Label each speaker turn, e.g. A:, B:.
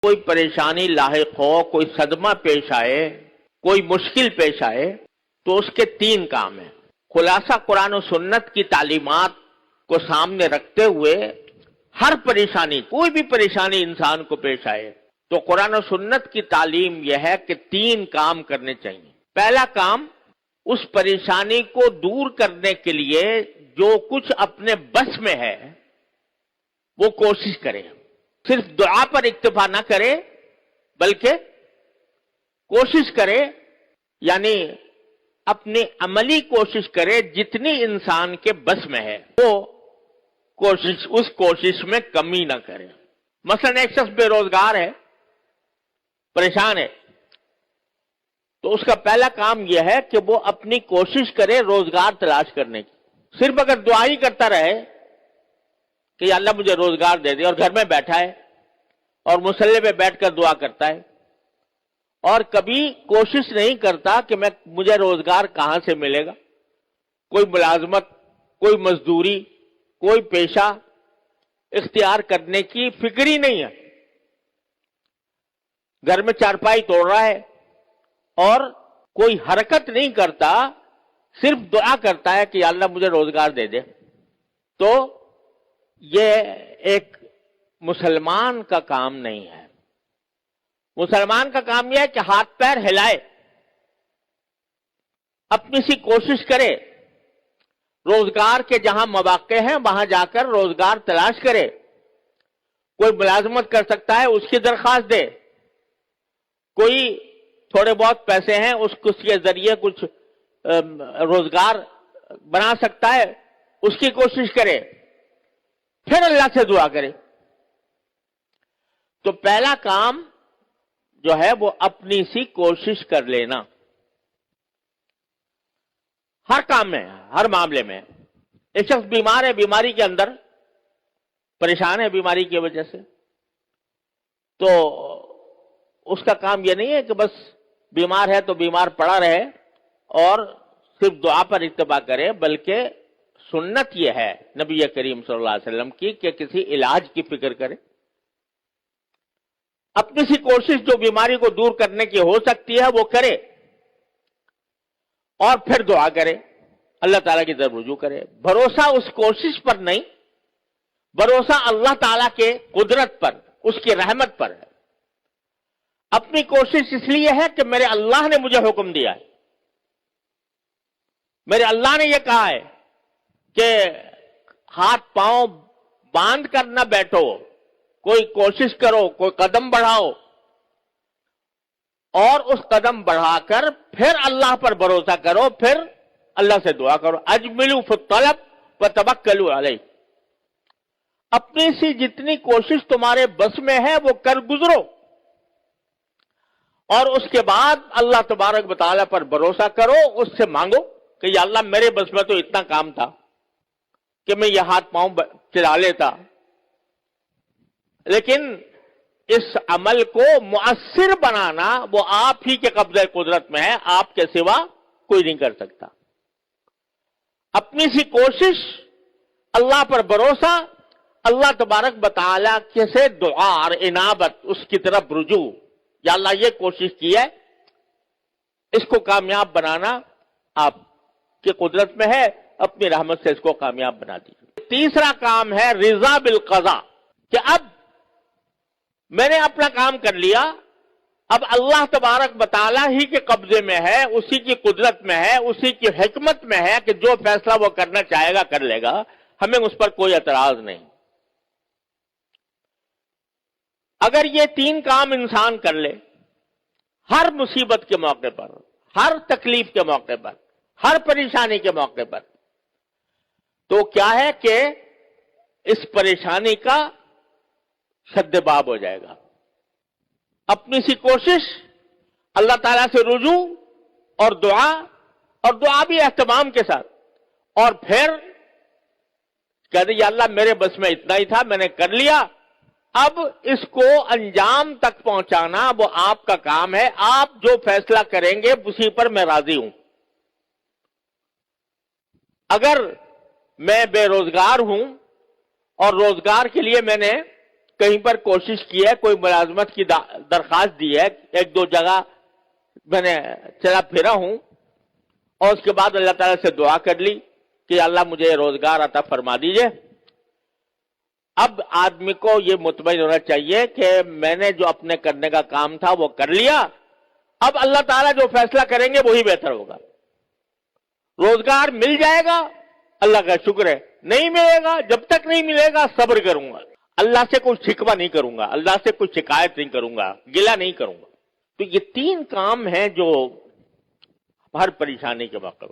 A: کوئی پریشانی لاحق ہو، کوئی صدمہ پیش آئے، کوئی مشکل پیش آئے تو اس کے تین کام ہیں۔ خلاصہ قرآن و سنت کی تعلیمات کو سامنے رکھتے ہوئے ہر پریشانی، کوئی بھی پریشانی انسان کو پیش آئے تو قرآن و سنت کی تعلیم یہ ہے کہ تین کام کرنے چاہیے۔ پہلا کام، اس پریشانی کو دور کرنے کے لیے جو کچھ اپنے بس میں ہے وہ کوشش کرے، صرف دعا پر اکتفا نہ کرے بلکہ کوشش کرے، یعنی اپنی عملی کوشش کرے، جتنی انسان کے بس میں ہے وہ کوشش، اس کوشش میں کمی نہ کرے۔ مثلا ایک شخص بے روزگار ہے، پریشان ہے، تو اس کا پہلا کام یہ ہے کہ وہ اپنی کوشش کرے روزگار تلاش کرنے کی۔ صرف اگر دعا ہی کرتا رہے کہ یا اللہ مجھے روزگار دے دے، اور گھر میں بیٹھا ہے اور مصلی پہ بیٹھ کر دعا کرتا ہے اور کبھی کوشش نہیں کرتا کہ مجھے روزگار کہاں سے ملے گا، کوئی ملازمت، کوئی مزدوری، کوئی پیشہ اختیار کرنے کی فکر ہی نہیں ہے، گھر میں چارپائی توڑ رہا ہے اور کوئی حرکت نہیں کرتا، صرف دعا کرتا ہے کہ یا اللہ مجھے روزگار دے دے، تو یہ ایک مسلمان کا کام نہیں ہے۔ مسلمان کا کام یہ ہے کہ ہاتھ پیر ہلائے، اپنی سی کوشش کرے، روزگار کے جہاں مواقع ہیں وہاں جا کر روزگار تلاش کرے، کوئی ملازمت کر سکتا ہے اس کی درخواست دے، کوئی تھوڑے بہت پیسے ہیں اس کے ذریعے کچھ روزگار بنا سکتا ہے اس کی کوشش کرے، پھر اللہ سے دعا کرے۔ تو پہلا کام جو ہے وہ اپنی سی کوشش کر لینا، ہر کام میں، ہر معاملے میں۔ ایک شخص بیمار ہے، بیماری کے اندر پریشان ہے بیماری کی وجہ سے، تو اس کا کام یہ نہیں ہے کہ بس بیمار ہے تو بیمار پڑا رہے اور صرف دعا پر اتباع کرے، بلکہ سنت یہ ہے نبی کریم صلی اللہ علیہ وسلم کی کہ کسی علاج کی فکر کرے، اپنی سی کوشش جو بیماری کو دور کرنے کی ہو سکتی ہے وہ کرے، اور پھر دعا کرے، اللہ تعالیٰ کی طرف رجوع کرے۔ بھروسہ اس کوشش پر نہیں، بھروسہ اللہ تعالیٰ کے قدرت پر، اس کی رحمت پر ہے۔ اپنی کوشش اس لیے ہے کہ میرے اللہ نے مجھے حکم دیا ہے، میرے اللہ نے یہ کہا ہے کہ ہاتھ پاؤں باندھ کر نہ بیٹھو، کوئی کوشش کرو، کوئی قدم بڑھاؤ، اور اس قدم بڑھا کر پھر اللہ پر بھروسہ کرو، پھر اللہ سے دعا کرو۔ اجملوا فی الطلب وتوکلوا علیہ، اپنی سی جتنی کوشش تمہارے بس میں ہے وہ کر گزرو، اور اس کے بعد اللہ تبارک و تعالیٰ پر بھروسہ کرو، اس سے مانگو کہ یا اللہ میرے بس میں تو اتنا کام تھا کہ میں یہ ہاتھ پاؤں چلا لیتا، لیکن اس عمل کو مؤثر بنانا وہ آپ ہی کے قبضہ قدرت میں ہے، آپ کے سوا کوئی نہیں کر سکتا۔ اپنی سی کوشش، اللہ پر بھروسہ، اللہ تبارک و تعالیٰ سے دعا اور انابت، اس کی طرف رجوع، یا اللہ یہ کوشش کی ہے، اس کو کامیاب بنانا آپ کی قدرت میں ہے، اپنی رحمت سے اس کو کامیاب بنا دیجیے۔ تیسرا کام ہے رضا بالقضاء، کہ اب میں نے اپنا کام کر لیا، اب اللہ تبارک و تعالیٰ ہی کے قبضے میں ہے، اسی کی قدرت میں ہے، اسی کی حکمت میں ہے کہ جو فیصلہ وہ کرنا چاہے گا کر لے گا، ہمیں اس پر کوئی اعتراض نہیں۔ اگر یہ تین کام انسان کر لے، ہر مصیبت کے موقع پر، ہر تکلیف کے موقع پر، ہر پریشانی کے موقع پر، تو کیا ہے کہ اس پریشانی کا سد باب ہو جائے گا۔ اپنی سی کوشش، اللہ تعالیٰ سے رجوع اور دعا بھی اہتمام کے ساتھ، اور پھر کہہ دیں یا اللہ میرے بس میں اتنا ہی تھا، میں نے کر لیا، اب اس کو انجام تک پہنچانا وہ آپ کا کام ہے، آپ جو فیصلہ کریں گے اسی پر میں راضی ہوں۔ اگر میں بے روزگار ہوں اور روزگار کے لیے میں نے کہیں پر کوشش کی ہے, کوئی ملازمت کی درخواست دی ہے, ایک دو جگہ میں نے چلا پھرا ہوں, اور اس کے بعد اللہ تعالیٰ سے دعا کر لی کہ اللہ مجھے روزگار عطا فرما دیجئے. اب آدمی کو یہ مطمئن ہونا چاہیے کہ میں نے جو اپنے کرنے کا کام تھا وہ کر لیا, اب اللہ تعالیٰ جو فیصلہ کریں گے وہی بہتر ہوگا. روزگار مل جائے گا, اللہ کا شکر ہے, نہیں ملے گا, جب تک نہیں ملے گا صبر کروں گا, اللہ سے کوئی شکوہ نہیں کروں گا, اللہ سے کوئی شکایت نہیں کروں گا, گلہ نہیں کروں گا. تو یہ تین کام ہیں جو ہر پریشانی کے وقت